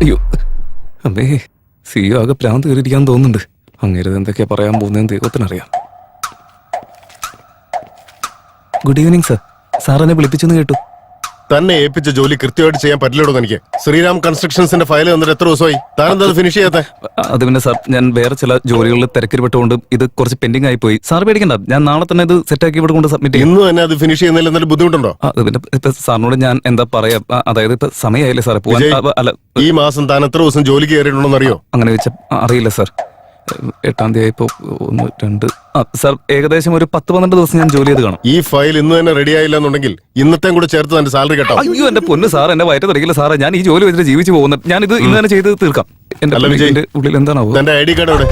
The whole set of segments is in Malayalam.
അയ്യോ അമ്മേ, സിയോ ആകെ പ്രാന്ത് കയറിയിരിക്കാൻ തോന്നുന്നുണ്ട്. അങ്ങേരത് എന്തൊക്കെയാ പറയാൻ പോകുന്നതെന്ന് ദൈവത്തിനറിയാം. Good evening sir. സാർ എന്നെ വിളിപ്പിച്ചെന്ന് കേട്ടു. തന്നെ ഏൽപ്പിച്ച ജോലി കൃത്യമായിട്ട് ചെയ്യാൻ പറ്റില്ലടോ എനിക്ക്. ശ്രീറാം കൺസ്ട്രക്ഷൻസിന്റെ ഫയൽ വന്നിട്ട് എത്ര ദിവസമായി? താനെന്താ ഫിനിഷ് ചെയ്യാത്ത? അത് പിന്നെ സാർ, ഞാൻ വേറെ ചില ജോലികളിൽ തിരക്കിൽപ്പെട്ടുകൊണ്ട് ഇത് കുറച്ച് പെൻഡിങ് ആയി പോയി. സാർ പേടിക്കണ്ട, ഞാൻ നാളെ തന്നെ ഇത് സെറ്റാക്കി ഇവിടെ കൊണ്ട് സബ്മിറ്റ് ചെയ്യും. ഇന്ന് തന്നെ അത് ഫിനിഷ് ചെയ്യുന്നതിൽ എന്തെങ്കിലും ബുദ്ധിമുട്ടുണ്ടോ? അത് പിന്നെ ഇപ്പൊ സാറിനോട് ഞാൻ എന്താ പറയാ, അതായത് ഇപ്പൊ സമയമായില്ലേ സാറേ പോവാൻ. അല്ല, ഈ മാസം താൻ എത്ര ദിവസം ജോലിക്ക് കയറിയിട്ടുണ്ടോ അറിയോ? അങ്ങനെ വെച്ചാൽ അറിയില്ല സാർ. 8-ാം തീയതി ആയപ്പോ 1, 2 സാർ ഏകദേശം ഒരു 10-12 ദിവസം ഞാൻ ജോലി ചെയ്ത് കാണും. ഈ ഫയൽ ഇന്ന് തന്നെ റെഡി ആയില്ല എന്നുണ്ടെങ്കിൽ ഇന്നത്തെയും കൂടെ ചേർത്ത് തന്റെ സാലറി കേട്ടോ. അയ്യോ എന്റെ പൊന്ന് സാർ, എന്നെ വയറ്റ് തെറിക്കില്ല സാറേ. ഞാൻ ഈ ജോലി വെച്ചിട്ട് ജീവിച്ചു പോകുന്നത്. ഞാൻ ഇത് ഇന്ന് തന്നെ ചെയ്ത് തീർക്കാം. എന്റെ ഉള്ളിൽ എന്താണോ എന്റെ ID കാർഡ് എവിടെ?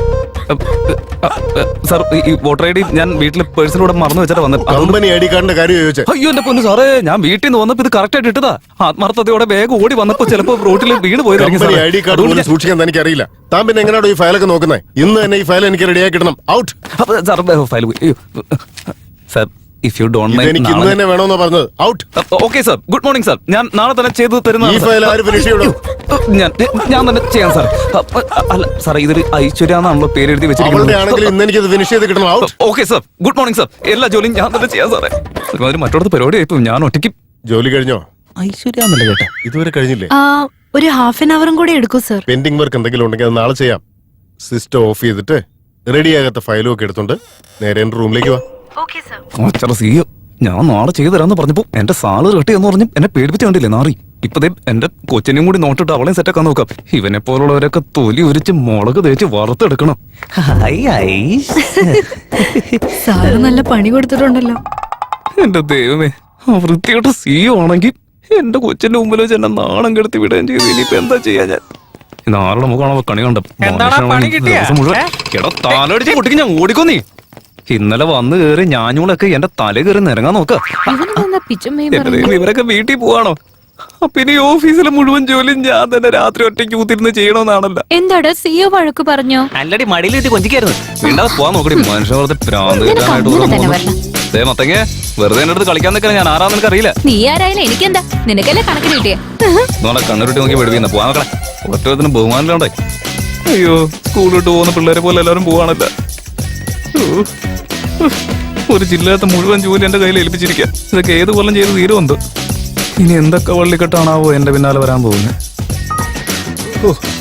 സാർ, ഈ വോട്ടർ ID ഞാൻ വീട്ടിലെ പേഴ്സണോടെ മറന്നു വെച്ചിട്ട് വന്നത്. കമ്പനി ID കാർഡിന്റെ കാര്യം ചോദിച്ചേ? അയ്യോ എന്റെ പൊന്ന് സാറേ, ഞാൻ വീട്ടിൽ നിന്ന് വന്നപ്പോ ഇത് കറക്റ്റ് ആയിട്ട് ഇട്ടതാ. ആത്മാർത്ഥതയോടെ വേഗം ഓടി വന്നപ്പോ ചിലപ്പോ റോട്ടിൽ വീണ് പോയതായിരിക്കും. കമ്പനി ID കാർഡ് പോലും സൂക്ഷിക്കാൻ എനിക്ക് അറിയില്ല. താൻ പിന്നെ എങ്ങനെയാണോ ഈ ഫയലൊക്കെ നോക്കുന്നത്? ഇന്ന് തന്നെ ഈ ഫയൽ എനിക്ക് റെഡിയാക്കി കിട്ടണം. Out. Sir file sir, if you don't mind എനിക്ക് ഇന്ന് തന്നെ വേണമെന്നാ പറഞ്ഞത്. Out. Okay sir, good morning sir. ഞാൻ നാളെ തന്നെ ചെയ്ത് തരുന്ന. ഈ ഫയൽ ആര് ഫിനിഷ് ചെയ്യണം? ഞാൻ തന്നെ ചെയ്യാം സാർ. അല്ല സാർ, ഇതൊരു ഐശ്വര്യ എന്നാണല്ലോ പേര് എഴുതി വെച്ചിരിക്കുന്നത്. ഇന്ന് എനിക്ക് ഫിനിഷ് ചെയ്ത് കിട്ടണം. Out. Okay sir, good morning sir. എല്ലാ ജോലിയും ഞാൻ തന്നെ ചെയ്യാം സാറേ. ഒരുമാതിരി മറ്റോടത്ത് പരിപാടി ആയിപ്പോ ഞാൻ ഒറ്റയ്ക്ക്. ജോലി കഴിഞ്ഞോ? ഐശ്വര്യ എന്നല്ലേ കേട്ടെ? ഇതുവരെ കഴിഞ്ഞില്ലേ? ഒരു ഹാഫ് ആൻ അവറും കൂടെ എടുക്കൂ സർ. പെൻഡിംഗ് വർക്ക് എന്തെങ്കിലും ഉണ്ടെങ്കിൽ അത് നാളെ ചെയ്യാം. സിസ്റ്റം ഓഫ് ചെയ്തിട്ട് റെഡിയാകാത്ത ഫയലും ഒക്കെ എടുത്തോണ്ട് നേരെ എന്റെ റൂമിലേക്ക് വാ. സിയോ, ഞാൻ നാളെ ചെയ്തു തരാന്ന് പറഞ്ഞപ്പോ എന്റെ സാലറി കെട്ടി എന്ന് പറഞ്ഞു എന്നെ പേടിപ്പിച്ച് കണ്ടില്ലേ നാറി. ഇപ്പതേ എന്റെ കൊച്ചിനെയും കൂടി നോട്ടിട്ട് അവളെയും സെറ്റാക്കാൻ നോക്കാം. ഇവനെ പോലുള്ളവരൊക്കെ തൊലി ഉരിച്ച് മുളക് തേച്ച് വറുത്തെടുക്കണം. സാറ് നല്ല പണി കൊടുത്തിട്ടുണ്ടല്ലോ. എന്റെ ദൈവമേ, ആ വൃത്തിയോട്ട് സിയോ ആണെങ്കിൽ എന്റെ കൊച്ചിന്റെ മുമ്പിൽ വെച്ച് എന്നെ നാണം കെടുത്തി വിടുകയും ചെയ്തു. ഇനിയിപ്പോ എന്താ ചെയ്യാ ഞാൻ? നാളുടെ മുഖമാണോ കണി കണ്ട താലടിച്ച് പൊട്ടിക്ക് ഞാൻ ഓടിക്കോ. നീ ഇന്നലെ വന്നു കയറി ഞാഞ്ഞൂളൊക്കെ എന്റെ തല കയറി നിരങ്ങാൻ നോക്ക. ഇവരൊക്കെ വീട്ടിൽ പോവാണോ? പിന്നെ ഈ ഓഫീസിലെ മുഴുവൻ ജോലിയും ഞാൻ തന്നെ രാത്രി ഒറ്റയ്ക്ക് കൂത്തിരുന്ന് ചെയ്യണമെന്നാണല്ലോ. എന്താടാ സിയോ വഴക്ക് പറഞ്ഞോ? അല്ലടി മടിയിലിട്ട് കൊഞ്ചിക്കായിരുന്നു. വീണ്ടാതെ പോവാൻ നോക്കടി. മനുഷ്യ വെറുതെ പ്രാന്ത് മത്തങ്ങ വെറുതെ എന്റെ അടുത്ത് കളിക്കാൻ നിൽക്കാൻ ഞാൻ ആരാന്ന് നിനക്ക് അറിയില്ല. നീ ആരായാലും എനിക്കെന്താ? നിനക്കല്ലേ കണക്കിന് കിട്ടിയ കണ്ണുരുട്ടി നോക്കി വെടിവിന്ന പോവാൻ നോക്കണേ. ഒറ്റത്തിന് ബഹുമാനിലുണ്ടേ. അയ്യോ, സ്കൂളിട്ട് പോകുന്ന പിള്ളേരെ പോലെ എല്ലാവരും പോവാണല്ലോ. ഒരു ജില്ലാത്ത മുഴുവൻ ജോലി എന്റെ കയ്യിൽ ഏൽപ്പിച്ചിരിക്കുക. ഇതൊക്കെ ഏത് കൊല്ലം ചെയ്ത് തീരുമെന്തോ. ഇനി എന്തൊക്കെ വള്ളിക്കെട്ടാണാവോ എന്റെ പിന്നാലെ വരാൻ പോകുന്നത്.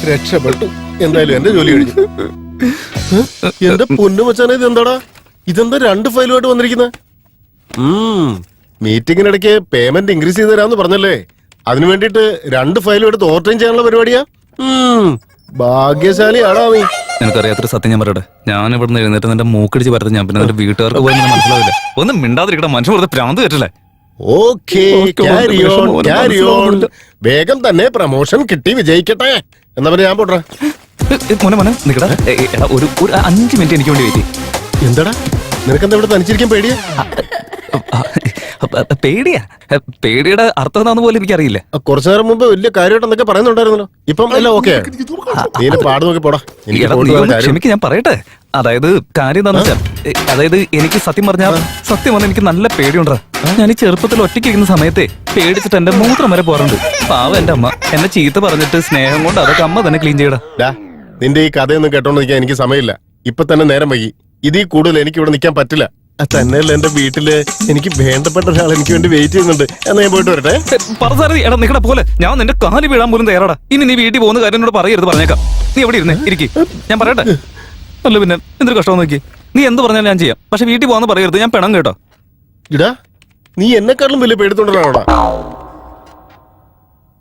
രക്ഷപ്പെട്ടു. എന്തായാലും എന്റെ ജോലി കഴിഞ്ഞു. എന്റെ പൊന്നു മച്ചാനെ, ഇത് എന്താടാ? ഇതെന്താ 2 ഫയലുമായിട്ട് വന്നിരിക്കുന്നത്? മീറ്റിംഗിനിടയ്ക്ക് പേയ്മെന്റ് ഇൻക്രീസ് ചെയ്ത് തരാന്ന് പറഞ്ഞല്ലേ? അതിനു വേണ്ടിട്ട് 2 ഫയലും എടുത്ത് ഓവർടൈം ചെയ്യാനുള്ള പരിപാടിയാ. ഭാഗ്യശാലിയാടാ നീ. എനിക്കറിയാത്തൊരു സത്യം ഞാൻ പറയട്ടെ. ഞാൻ ഇവിടുന്ന് എഴുന്നേറ്റ് നിന്റെ മൂക്കടിച്ച് പരത്ത് ഞാൻ പിന്നെ എന്റെ വീട്ടുകാർക്ക് പോയി മനസ്സിലാവില്ല. ഒന്നും മിണ്ടാതിരിക്കട്ടെ. മനുഷ്യൻ വെറുതെ പ്രാന്ത് കേട്ടില്ലേ? വേഗം തന്നെ പ്രമോഷൻ കിട്ടി വിജയിക്കട്ടെ. എന്നാ പിന്നെ ഞാൻ പോട്ടെ. മോനെ നിക്കടാ, ഒരു 5 മിനിറ്റ് എനിക്ക് വേണ്ടി വെയിറ്റ്. എന്താടാ നിനക്കെന്താ ഇവിടെ തനിച്ചിരിക്കാൻ പേടിയാ? പേടിയാ? പേടിയുടെ അർത്ഥം എന്താന്ന് പോലും എനിക്കറിയില്ല. കുറച്ചു നേരം മുമ്പ് വലിയ കാര്യമായിട്ട് എന്തൊക്കെ പറയുന്നുണ്ടായിരുന്നല്ലോ. ഇപ്പം എല്ലാം ഓക്കെ? നീ പാട് നോക്കി പോടാ. ക്ഷമിക്ക്, ഞാൻ പറയട്ടെ. അതായത് കാര്യം എന്താണെന്ന് വെച്ചാൽ, അതായത് എനിക്ക് സത്യം പറഞ്ഞാൽ എനിക്ക് നല്ല പേടിയുണ്ടാ. ഞാൻ ഈ ചെറുപ്പത്തിൽ ഒറ്റയ്ക്ക് ഇരിക്കുന്ന സമയത്തെ പേടിച്ചിട്ട് എന്റെ മൂത്രം വരെ പോറുണ്ട്. പാവം എന്റെ അമ്മ എന്നെ ചീത്ത പറഞ്ഞിട്ട് സ്നേഹം കൊണ്ട് അതൊക്കെ അമ്മ തന്നെ ക്ലീൻ ചെയ്യടാ. നിന്റെ ഈ കഥയൊന്നും കേട്ടോണ്ട് നിൽക്കാൻ എനിക്ക് സമയമില്ല. ഇപ്പൊ തന്നെ നേരം വൈകി. ഇതിൽ കൂടുതൽ എനിക്ക് ഇവിടെ നിൽക്കാൻ പറ്റില്ല. തന്നെയല്ല, എന്റെ വീട്ടില് എനിക്ക് വേണ്ടപ്പെട്ട ഒരാൾ എനിക്ക് വേണ്ടി വെയിറ്റ് ചെയ്യുന്നുണ്ട്. എന്നാ ഞാൻ പോയിട്ട് വരട്ടെ. എടാ നിക്കട പോലെ ഞാൻ നിന്റെ കാല് വീഴാൻ പോലും തയ്യാറാടാ. ഇനി നീ വീട്ടിൽ പോകുന്ന കാര്യം എന്നോട് പറയരുത്, പറഞ്ഞേക്കാം. നീ എവിടെ ഇരുന്നേ ഇരിക്കി, ഞാൻ പറയട്ടെ. അല്ല പിന്നെ എന്തൊരു കഷ്ടം നോക്കി. നീ എന്ത് പറഞ്ഞാലും ഞാൻ ചെയ്യാം. പക്ഷെ വീട്ടിൽ പോകാന്ന് പറയരുത്, ഞാൻ പെണം കേട്ടോ. ഇടാ, നീ എന്നെക്കാളും വലിയ പേടിത്തോണ്ടാണോടാ?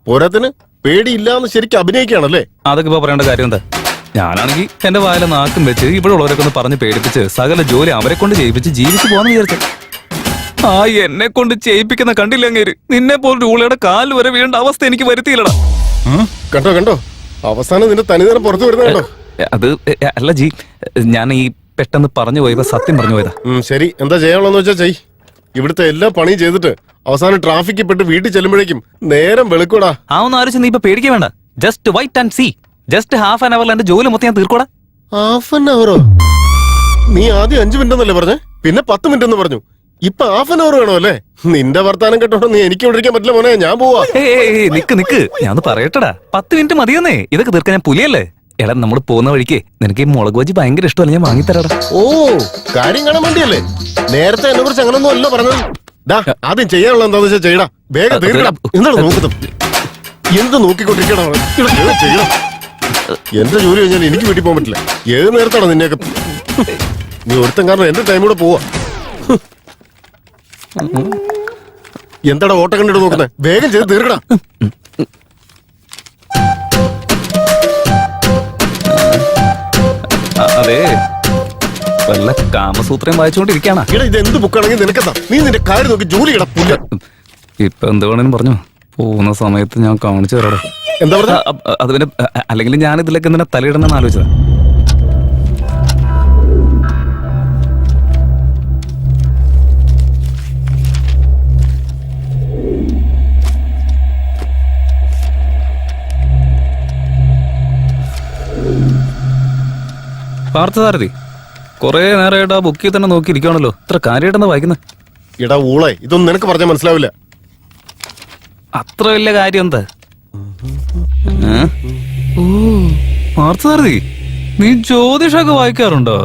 പോരാത്തിന് പേടിയില്ലാന്ന് ശരിക്കും അഭിനയിക്കുകയാണല്ലേ? അതൊക്കെ ഇപ്പൊ പറയേണ്ട കാര്യം എന്താ? ഞാനാണെങ്കിൽ എന്റെ വായിലെ നാക്കും വെച്ച് ഇവിടെ ഉള്ളവരൊക്കെ ഒന്ന് പറഞ്ഞ് പേടിപ്പിച്ച് സകല ജോലി അവരെ കൊണ്ട് ചെയ്യിപ്പിച്ച് ജീവിച്ചു പോകാന്ന് വിചാരിച്ചു. എന്നെ കൊണ്ട് ചെയ്യിപ്പിക്കുന്ന കണ്ടില്ല അങ്ങേര്. നിന്നെ പോലെ ഊളയുടെ കാല് വരെ വീണ്ട അവസ്ഥ എനിക്ക് വരുത്തിയില്ലടാ. കണ്ടോ അവസാനം നിന്റെ തനിതരം പുറത്തു വരുന്ന കേട്ടോ. അത് അല്ല ജി, ഞാൻ ഈ പെട്ടെന്ന് പറഞ്ഞു പോയപ്പോ സത്യം പറഞ്ഞു പോയതാ. ശരി, എന്താ ചെയ്യാനുള്ളതെന്ന് വെച്ചാ ചെയ്. ഇവിടുത്തെ എല്ലാ പണിയും ചെയ്തിട്ട് അവസാനം ട്രാഫിക്കിൽ പെട്ട് വീട്ടിൽ ചെല്ലുമ്പോഴേക്കും നേരം വെളുക്കൂടാ. ഒന്ന് ആലോചിച്ച് നീ ഇപ്പൊ പേടിക്കാൻ വേണ്ട. Just wait and see. Just half an അവറിൽ എന്റെ ജോലി മൊത്തം ഞാൻ തീർക്കോടാ. Half an അവറോ? നീ ആദ്യം 5 മിനിറ്റ് എന്നല്ലേ പറഞ്ഞേ? പിന്നെ 10 മിനിറ്റ് എന്ന് പറഞ്ഞു. ഇപ്പൊ ഹാഫ് ആൻ അവർ വേണോ അല്ലേ? നിന്റെ വർത്താനം കേട്ടോണ്ട് നീ എനിക്ക് കൊണ്ടിരിക്കാൻ പറ്റില്ല മോനെ, ഞാൻ പോവാ. നിക്ക് ഞാൻ ഒന്ന് പറയട്ടടാ. 10 മിനിറ്റ് മതിയെന്നേ, ഇതൊക്കെ തീർക്കാൻ ഞാൻ പുലിയല്ലേ. എടാ നമ്മൾ പോകുന്ന വഴിക്ക് നിനക്ക് ഈ മുളക് ബജി ഭയങ്കര ഇഷ്ടമല്ല, ഞാൻ വാങ്ങിത്തരാടാ. ഓ, കാര്യം കാണാൻ വേണ്ടിയല്ലേ? നേരത്തെ എന്നെ കുറിച്ച് അങ്ങനൊന്നും അല്ല പറഞ്ഞത്. ഡാ, ആദ്യം ചെയ്യാനുള്ള എന്താന്ന് വെച്ചാൽ ചെയ്യടാ, വേഗം തീർക്കണം. എന്താണ് നോക്കുന്നത്? എന്ത് നോക്കിക്കൊണ്ടിരിക്കണം? ചെയ്യണം. എന്റെ ജോലി കഴിഞ്ഞാൽ എനിക്ക് വീട്ടിൽ പോകാൻ പറ്റില്ല. ഏത് നേരത്താണോ നിന്നെയൊക്കെ? നീ ഒരുത്തൻ കാരണം എന്റെ ടൈം കൂടെ പോവാ. എന്താടാ ഓട്ടം കണ്ടിട്ട് നോക്കുന്നത്? വേഗം ചെയ്ത് തീർക്കടാ. അതെ, വല്ല കാമസൂത്രം വായിച്ചുകൊണ്ടിരിക്കാണ്. ഇവിടെ ഇത് എന്ത് ബുക്കാണെങ്കിൽ നിനക്കെന്താ? നീ നിന്റെ കാര്യം നോക്കി ജോലി കിടപ്പില്ല. ഇപ്പൊ എന്ത് വേണേലും പറഞ്ഞു, പോകുന്ന സമയത്ത് ഞാൻ കാണിച്ചു തരാടാ. എന്താ പറഞ്ഞ? അത് പിന്നെ അല്ലെങ്കിൽ ഞാൻ ഇതിലേക്ക് എന്തിനാ തലയിടണമെന്ന് ആലോചിച്ചതാ. പാർത്ഥസാരഥി, കൊറേ നേരമായിട്ട് ആ ബുക്കിൽ തന്നെ നോക്കിയിരിക്കുകയാണല്ലോ. ഇത്ര കാര്യമായിട്ടെന്താ വായിക്കുന്നത്? എടാ ഊളെ, ഇതൊന്നും നിനക്ക് പറഞ്ഞാൽ മനസ്സിലാവില്ല. അത്ര വലിയ കാര്യം എന്താ? ഓ, പാർത്ഥസാരഥി, നീ ജ്യോതിഷമൊക്കെ വായിക്കാറുണ്ടോ?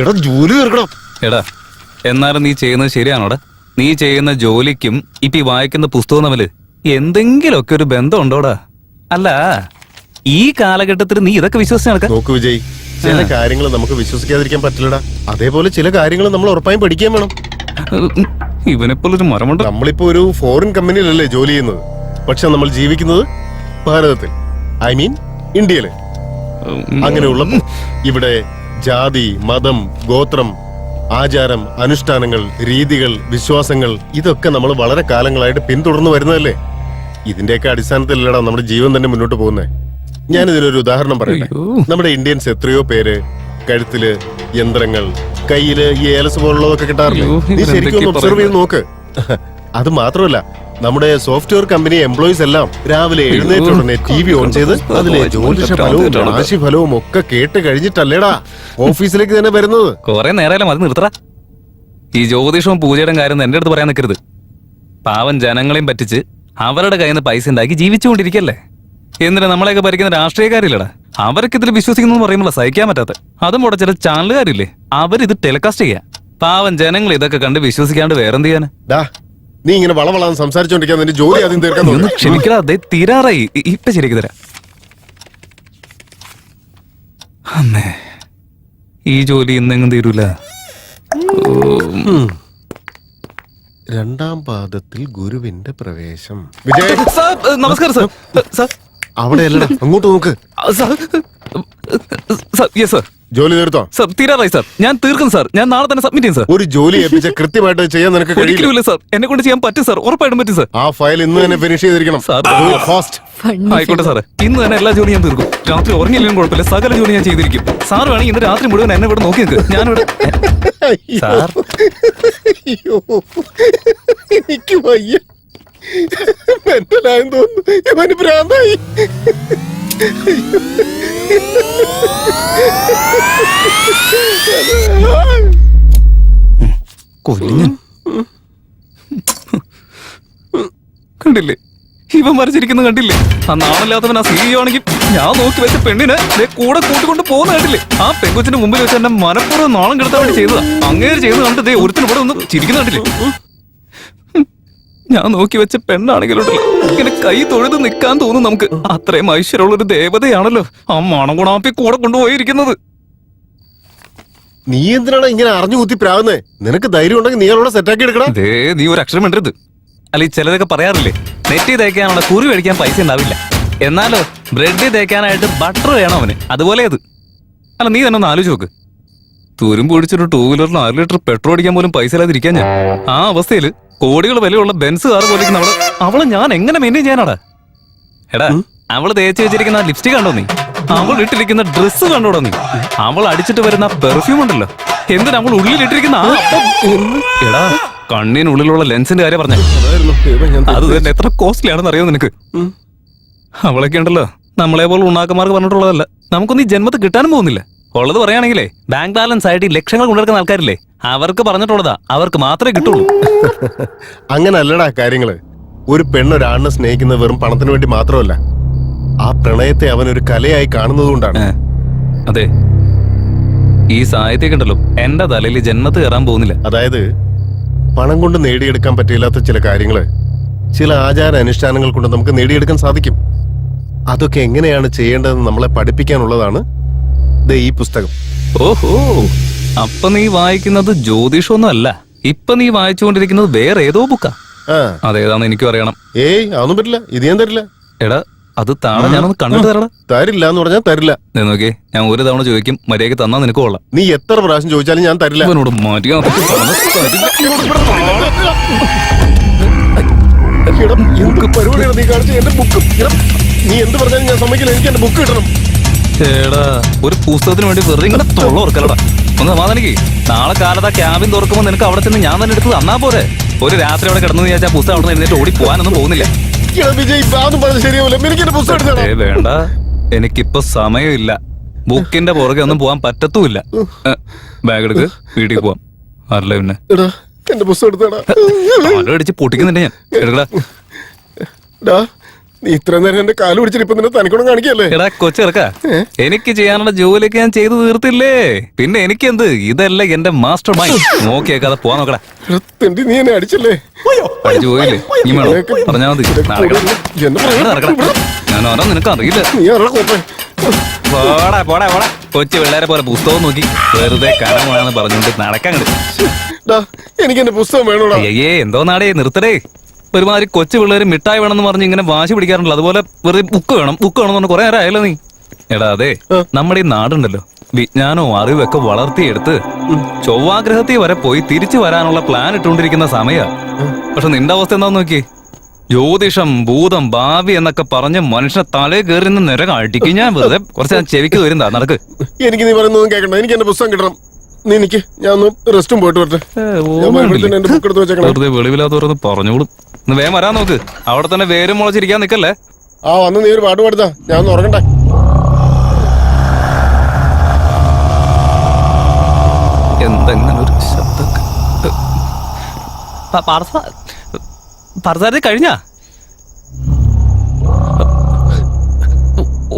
എടാ ജോലി തീർക്കണം. എടാ, എന്നാലും നീ ചെയ്യുന്നത് ശരിയാണോടാ? നീ ചെയ്യുന്ന ജോലിക്കും ഇപ്പൊ ഈ വായിക്കുന്ന പുസ്തകം തമ്മില് എന്തെങ്കിലുമൊക്കെ ഒരു ബന്ധം ഉണ്ടോടാ? അല്ല, ഈ കാലഘട്ടത്തിൽ നീ ഇതൊക്കെ വിശ്വസിച്ച് നടക്ക? നോക്കൂ വിജയ്, ചില കാര്യങ്ങൾ നമുക്ക് വിശ്വസിക്കാതിരിക്കാൻ പറ്റില്ലടാ. അതേപോലെ ചില കാര്യങ്ങൾ നമ്മൾ ഉറപ്പായും പഠിക്കാൻ വേണം. ഇവനെപ്പോലൊരു മരമുണ്ട്. നമ്മളിപ്പോ ഒരു ഫോറിൻ കമ്പനിയിലല്ലേ ജോലി ചെയ്യുന്നത്, പക്ഷെ നമ്മൾ ജീവിക്കുന്നത് ഭാരതത്തിൽ, ഐ മീൻ ഇന്ത്യയില്. അങ്ങനെയുള്ള ഇവിടെ ജാതി, മതം, ഗോത്രം, ആചാരം, അനുഷ്ഠാനങ്ങൾ, രീതികൾ, വിശ്വാസങ്ങൾ ഇതൊക്കെ നമ്മൾ വളരെ കാലങ്ങളായിട്ട് പിന്തുടർന്നു വരുന്നതല്ലേ. ഇതിന്റെയൊക്കെ അടിസ്ഥാനത്തിലല്ലടാ നമ്മുടെ ജീവൻ തന്നെ മുന്നോട്ട് പോകുന്നത്. ഞാനിതിനൊരു ഉദാഹരണം പറയട്ടെ. നമ്മുടെ ഇന്ത്യൻസ് എത്രയോ പേര് കഴുത്തില് യന്ത്രങ്ങൾ, കയ്യില് ഈ ഏലസ് പോലുള്ളതൊക്കെ കിട്ടാറില്ലേ? നീ ശരിക്കും ഒന്ന് ഒബ്സർവ് ചെയ്ത് നോക്ക്. അത് മാത്രമല്ല, നമ്മുടെ സോഫ്റ്റ്വെയർ കമ്പനി എംപ്ലോയീസ് എല്ലാം രാവിലെ എഴുന്നേറ്റ ഉടനെ TV ഓൺ ചെയ്ത് അതിലെ ജ്യോതിഷ ഫലവും രാശി ഫലവും ഒക്കെ കേട്ട് കഴിഞ്ഞിട്ടല്ലേടാ ഓഫീസിലേക്ക് തന്നെ വരുന്നത്. കൊറേ നേരം അത് നിർത്തറ. ഈ ജ്യോതിഷവും പൂജയുടെ കാര്യം എന്റെ അടുത്ത് പറയാൻ നിൽക്കരുത്. പാവം ജനങ്ങളെയും പറ്റിച്ച് അവരുടെ കയ്യിൽ നിന്ന് പൈസ ഉണ്ടാക്കി ജീവിച്ചുകൊണ്ടിരിക്കല്ലേ. എന്തിനാ നമ്മളെയൊക്കെ ഭരിക്കുന്ന രാഷ്ട്രീയക്കാരില്ലടാ, അവർക്ക് ഇതിൽ വിശ്വസിക്കുന്നു പറയുമ്പോൾ സഹിക്കാൻ പറ്റാത്ത. അതും കൂടെ ചില ചാനലുകാരില്ലേ, അവരിത് ടെലികാസ്റ്റ് ചെയ്യാ. പാവം ജനങ്ങൾ ഇതൊക്കെ കണ്ട് വിശ്വസിക്കാണ്ട് വേറെന്ത് ചെയ്യാന്? നീ ഇങ്ങനെ വളവളാന്ന് സംസാരിച്ചോണ്ടിരിക്കാൻ നിന്റെ ജോലി ആദ്യം തീർക്കാൻ ഒന്ന് ക്ഷമിക്കടാ, അതേ തീരാറായി. ഇപ്പൊ ശരിക്ക് തരാം. അമ്മേ, ഈ ജോലി ഇന്നെങ്ങും തീരൂല. രണ്ടാം പാദത്തിൽ ഗുരുവിന്റെ പ്രവേശം. വിജയ്, നമസ്കാരം സാർ. സാർ അവിടെ അല്ലടാ, അങ്ങോട്ട് നോക്ക്. ജോലി തീർത്തോ? സാർ തീരാറായി സാർ. ഞാൻ തീർക്കും സാർ. ഞാൻ നാളെ തന്നെ സബ്മിറ്റ് ചെയ്യും സാർ. ഒരു ജോലി ഏൽപ്പിച്ച കൃത്യമായിട്ട് ചെയ്യാൻ നിനക്ക് കഴിയില്ല സാർ. എന്നെ കൊണ്ട് ചെയ്യാൻ പറ്റും സാർ, ഉറപ്പായിട്ടും പറ്റും സാർ. ആ ഫയൽ ഇന്ന് തന്നെ ഫിനിഷ് ചെയ്തിരിക്കണം. ആയിക്കോട്ടെ സാറേ, ഇന്ന് തന്നെ എല്ലാ ജോലിയും ഞാൻ തീർക്കും. രാത്രി ഉറങ്ങിയില്ലെങ്കിലും കുഴപ്പമില്ല, സകല ജോലി ഞാൻ ചെയ്തിരിക്കും. സാർ വേണമെങ്കിൽ ഇന്ന് രാത്രി മുഴുവൻ എന്നെ ഇവിടെ നോക്കി നിൽക്ക്. ഞാനിവിടെ സാർ. എനിക്ക് വയ്യ, മെന്റലായെന്ന് തോന്നുന്നു. ഇവന് ഭ്രാന്തായി. കണ്ടില്ലേ, ഇവൻ വരച്ചിരിക്കുന്ന കണ്ടില്ലേ? ആ നാണല്ലാത്തവൻ ആ CEO ആണെങ്കിൽ ഞാൻ നോക്കി വെച്ച പെണ്ണിനെ കൂടെ കൂട്ടിക്കൊണ്ട് പോകുന്ന കണ്ടില്ലേ? ആ പെങ്കൊച്ചിന്റെ മുമ്പിൽ വെച്ച് എന്നെ മനപ്പൂർവ്വം നാണം കെടുത്താൻ വേണ്ടി ചെയ്തതാ. അങ്ങേര് ചെയ്ത് കണ്ടിട്ട് ഒരുത്തിന് ഇവിടെ ഒന്ന് ചിരിക്കുന്ന കണ്ടില്ലേ? ഞാൻ നോക്കി വെച്ച പെണ്ണാണെങ്കിലുണ്ടല്ലോ, ഇങ്ങനെ കൈ തൊഴുത് നിൽക്കാൻ തോന്നും നമുക്ക്. അത്രയും ഐശ്വര്യമുള്ളൊരു ദേവതയാണല്ലോ ആ മണഗുണാപ്പി കൂടെ കൊണ്ടുപോയിരിക്കുന്നത്. നീ എന്തിനാണ് ഇങ്ങനെ അറിഞ്ഞു കുത്തി പ്രാവുന്നേ? നിനക്ക് ധൈര്യം ഉണ്ടെങ്കിൽ നീ അവളോട് സെറ്റാക്കി എടുക്കണം. നീ ഒരു അക്ഷരം വേണ്ടത്. അല്ല, ഈ ചിലരൊക്കെ പറയാറില്ലേ, നെറ്റി തേക്കാനുള്ള കുറി മേടിക്കാൻ പൈസ ഉണ്ടാവില്ല, എന്നാലോ ബ്രെഡ് തേക്കാനായിട്ട് ബട്ടർ വേണം അവന്. അതുപോലെ അത്. അല്ല, നീ തന്നെ ഒന്ന് ആലോചിച്ച് നോക്ക്. തുരുമ്പ് പിടിച്ചൊരു 2 വീലറിന് 6 ലിറ്റർ പെട്രോൾ അടിക്കാൻ പോലും പൈസ ഇല്ലാതിരിക്കാൻ ഞാൻ. ആ അവസ്ഥയിൽ കോടികൾ വിലയുള്ള ബെൻസ് കാർ പോലിരിക്കുന്ന അവളെ ഞാൻ എങ്ങനെ മെയിൻറ്റെയിൻ ചെയ്യാനാടാ? എടാ, അവള് തേച്ച് വെച്ചിരിക്കുന്ന ലിപ്സ്റ്റിക് കണ്ടോ നീ? അവൾ ഇട്ടിരിക്കുന്ന ഡ്രസ്സ് കണ്ടോടോ നീ? അവൾ അടിച്ചിട്ട് വരുന്ന പെർഫ്യൂം ഉണ്ടല്ലോ, എന്തിനാ അവൾ ഉള്ളിലിട്ടിരിക്കുന്ന എടാ കണ്ണിനുള്ളിലുള്ള ലെൻസിന്റെ കാര്യം പറഞ്ഞ അത് തന്നെ എത്ര കോസ്റ്റ്ലി ആണെന്ന് അറിയോ നിനക്ക്? അവളൊക്കെ ഉണ്ടല്ലോ നമ്മളെ പോലെ ഉണ്ണാക്കന്മാർക്ക് പറഞ്ഞിട്ടുള്ളതല്ല. നമുക്കൊന്നും ഈ ജന്മത്ത് കിട്ടാനും പോകുന്നില്ല. ഉള്ളത് പറയുകയാണെങ്കിലേ ബാങ്ക് ബാലൻസ് ആയിട്ട് ലക്ഷങ്ങൾ കൊണ്ടെടുക്കുന്ന ആൾക്കാരില്ലേ, അവർക്ക് പറഞ്ഞിട്ടുള്ളതാ, അവർക്ക് മാത്രമേ കിട്ടുള്ളൂ. അങ്ങനെ അല്ലടാ കാര്യങ്ങള്. ഒരു പെണ്ണൊരാണിനെ സ്നേഹിക്കുന്നത് വെറും പണത്തിന് വേണ്ടി മാത്രമല്ല, ആ പ്രണയത്തെ അവൻ ഒരു കലയായി കാണുന്നതുകൊണ്ടാണ്. അതെ, ഈ സാഹിത്യമൊക്കെ ഉണ്ടല്ലോ എന്റെ തലയിൽ ജന്മത്ത് കയറാൻ പോകുന്നില്ല. അതായത് പണം കൊണ്ട് നേടിയെടുക്കാൻ പറ്റില്ലാത്ത ചില കാര്യങ്ങള് ചില ആചാര അനുഷ്ഠാനങ്ങൾ കൊണ്ട് നമുക്ക് നേടിയെടുക്കാൻ സാധിക്കും. അതൊക്കെ എങ്ങനെയാണ് ചെയ്യേണ്ടതെന്ന് നമ്മളെ പഠിപ്പിക്കാനുള്ളതാണ് ദേ ഈ പുസ്തകം. ഓഹോ, അപ്പൊ നീ വായിക്കുന്നത് ജ്യോതിഷമൊന്നും അല്ല, ഇപ്പൊ നീ വായിച്ചുകൊണ്ടിരിക്കുന്നത് വേറെ ഏതോ ബുക്കാ. ആ അതേതാന്ന് എനിക്കും അറിയണം. ഏയ് അതൊന്നും പറ്റില്ല, ഇത് ഞാൻ തരില്ല. എടാ അത് താഴെ ഞാനൊന്ന് കണ്ടിട്ട് തരടാ. തരില്ല എന്ന് പറഞ്ഞാൽ തരില്ല. നീ നോക്കിയേ, ഞാൻ ഒരു തവണ ചോദിക്കും, മര്യാദയ്ക്ക് തന്നാ നിനക്ക് കൊള്ളാം. നീ എത്ര പ്രാവശ്യം ചോദിച്ചാലും ഞാൻ തരില്ല. ഇവനോട് മര്യാദ എടാ, എന്ത് പരിപാടിയാണ് നീ കാണിച്ച? എന്റെ ബുക്ക് നീ എന്ത് പറഞ്ഞാലും ഞാൻ സമ്മതിക്കില്ല. എനിക്ക് എന്റെ ബുക്ക് കിട്ടണം. ചേടാ, ഒരു പുസ്തകത്തിന് വേണ്ടി വെറുതെ ഇങ്ങനെ തൊള്ള ഓർക്കലടാ. ഒന്ന് സമാധാനിക്ക്. നാളെ കാലത്ത് ആ ക്യാബിൻ തുറക്കുമ്പോ നിനക്ക് അവിടെ ചെന്ന് ഞാൻ തന്നെ എടുത്ത് തന്നാ പോരെ. ഒരു രാത്രി അവിടെ കിടന്നു വിചാരിച്ചാൽ പുസ്തകം അവിടെ നിന്ന് എഴുന്നേറ്റ് ഓടി പോകാനൊന്നും പോകുന്നില്ല. എടാ വിജയ്, ഇതൊന്നും പറഞ്ഞ് ശരിയാവില്ല. എനിക്ക് എന്റെ പുസ്തകം എടുത്തണം. വേണ്ട, എനിക്കിപ്പോ സമയമില്ല. ബുക്കിന്റെ പുറകെ ഒന്നും പോവാൻ പറ്റത്തുമില്ല. ബാഗ് എടുക്ക്, വീട്ടിൽ പോവാം. ആരല്ലേ പിന്നെ എടാ എന്റെ പുസ്തകം എടുത്തടാ. അടിച്ച് പൊട്ടിക്കുന്നുണ്ട് ഞാൻ. എടുക്കടാ. എടാ നീ ഇത്ര നേരം എന്റെ കാല് പിടിച്ചിട്ട് ഇപ്പൊ നിന്നെ തനിക്കൊന്നും കാണിക്കല്ലേ? എടാ കൊച്ചിറക്ക, എനിക്ക് ചെയ്യാനുള്ള ജോലിയൊക്കെ ഞാൻ ചെയ്തു തീർത്തില്ലേ. പിന്നെ എനിക്കെന്ത്? ഇതല്ല എന്റെ മാസ്റ്റർ മൈൻഡ്. നോക്കിയേക്കാതെ പോവാൻ നോക്കടാ. എടാ, തെണ്ടി നീ എന്നെ അടിച്ചല്ലേ? അടിച്ചു പോയില്ലേ? നീ വേണോ പറഞ്ഞാ മതി. നടക്കടാ. ഞാൻ ഓരോ നിനക്ക് അറിയില്ല. നീ ആരാ കോപ്പേ? പോടാ പോടാ പോടാ. കൊച്ചു പിള്ളേരെ പോലെ പുസ്തകം നോക്കി വെറുതെ കടമാണെന്ന് പറഞ്ഞുകൊണ്ട് നടക്കാൻ എടാ, എനിക്ക് എന്റെ പുസ്തകം വേണോടാ. അയ്യേ, എന്തോ നാടേ, നിർത്തടേ. ഒരുമാതിരി കൊച്ചു പിള്ളേര് മിഠായി വേണമെന്ന് പറഞ്ഞ് ഇങ്ങനെ വാശി പിടിക്കാറുണ്ടല്ലോ. അതുപോലെ വെറുതെ ബുക്ക് വേണം ബുക്ക് വേണം എന്ന് പറഞ്ഞ് കുറെ നേരം ആയല്ലോ നീ. എടാ അതെ, നമ്മുടെ ഈ നാടുണ്ടല്ലോ വിജ്ഞാനവും അറിവൊക്കെ വളർത്തിയെടുത്ത് ചൊവ്വാഗ്രഹത്തിൽ വരെ പോയി തിരിച്ചു വരാനുള്ള പ്ലാൻ ഇട്ടുകൊണ്ടിരിക്കുന്ന സമയ. പക്ഷെ നിന്റെ അവസ്ഥ എന്താന്ന് നോക്കി. ജ്യോതിഷം, ഭൂതം, ഭാവി എന്നൊക്കെ പറഞ്ഞ് മനുഷ്യനെ തലേ കയറി നിന്ന് നിര അടിക്കും ഞാൻ. വെറുതെ കുറച്ച് ചെവിക്ക് വരുന്നതാ. നടക്ക്. എനിക്ക് നീ പറയുന്നൊന്നും കേൾക്കണ്ട. എനിക്ക് എന്റെ പുസ്തകം കിട്ടണം. നീ എനിക്ക് ഞാൻ ഒന്ന് റെസ്റ്റും പോയിട്ട് വരട്ടെ. എന്റെ ബുക്ക് എടുത്ത് വെച്ചേക്കണം. വെറുതെ വെളിവില്ലാത്തവരൊന്ന് പറഞ്ഞോളും. ഒന്ന് വേഗം വരാൻ നോക്ക്. അവിടെ തന്നെ വേരും മുളച്ചിരിക്കാൻ നിക്കല്ലേ. ആ വന്ന് നീ ഒരു പാട്ട് പാടുത്താ, ഞാൻ ഒന്ന് ഉറങ്ങട്ടെ. എന്തെങ്ങനെ ഒരു ശബ്ദം. പറസാരതി കഴിഞ്ഞ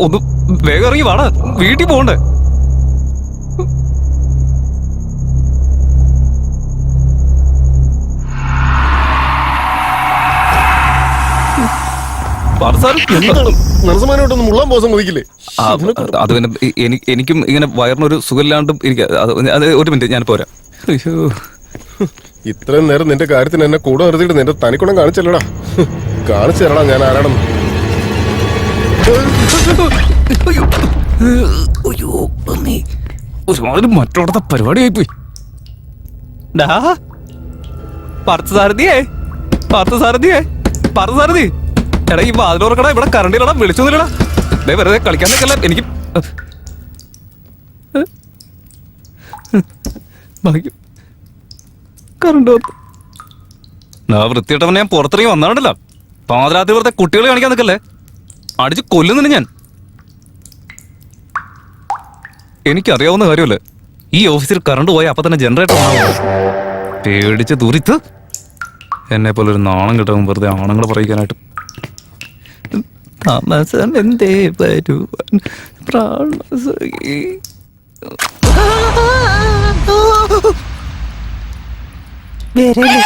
ഒന്ന് വേഗം ഇറങ്ങി വാടാ, വീട്ടിൽ പോണ്ടേ. മനസ്സമാനോട്ടൊന്നും മുള്ളാൻ പോകാൻ സമ്മതിക്കില്ലേ? അത് പിന്നെ എനിക്കും ഇങ്ങനെ വയറിനൊരു സുഖമില്ലാണ്ടും അത് ഒരു മിനിറ്റ് ഞാൻ പോരാ. അയ്യോ, ഇത്രയും നേരം നിന്റെ കാര്യത്തിന് എന്നെ കൂടെ നിർത്തിയിട്ട് നിന്റെ തനിക്കുണം കാണിച്ചല്ലടാ. കാണിച്ചു തരടാ ഞാൻ ആരാണെന്ന്. ഒരുമാതിരി മറ്റോടത്തെ പരിപാടിയായി പോയി. പാർത്ഥസാരഥിയേ, പാർത്ഥസാരഥിയേ, പാർത്ഥസാരഥി. എടാ ഈ വാതിലോർക്കടാ, ഇവിടെ കറണ്ടില്ലടാ, വിളിച്ചൊന്നുമില്ലടാ. ദേ വെറുതെ കളിക്കാൻ നിൽക്കല്ല. എനിക്ക് ഭാഗ്യം കറണ്ട് വൃത്തിയിട്ടവനെ ഞാൻ പുറത്തിറങ്ങി വന്നാണ്ടല്ലോ. പാതിരാത്രി വെറുതെ കുട്ടികളെ കാണിക്കാൻ നിൽക്കല്ലേ. അടിച്ച് കൊല്ലുന്നുണ്ട് ഞാൻ. എനിക്കറിയാവുന്ന കാര്യമല്ലേ, ഈ ഓഫീസിൽ കറണ്ട് പോയ അപ്പൊ തന്നെ ജനറേറ്റർ പേടിച്ച് തുറിത്ത് എന്നെ പോലെ ഒരു നാണം കിട്ടും വെറുതെ ആണുങ്ങളെ പറയിക്കാനായിട്ട്. താമസം എന്തേ വരുവാൻ പ്രാണസഖി. വരല്ലേ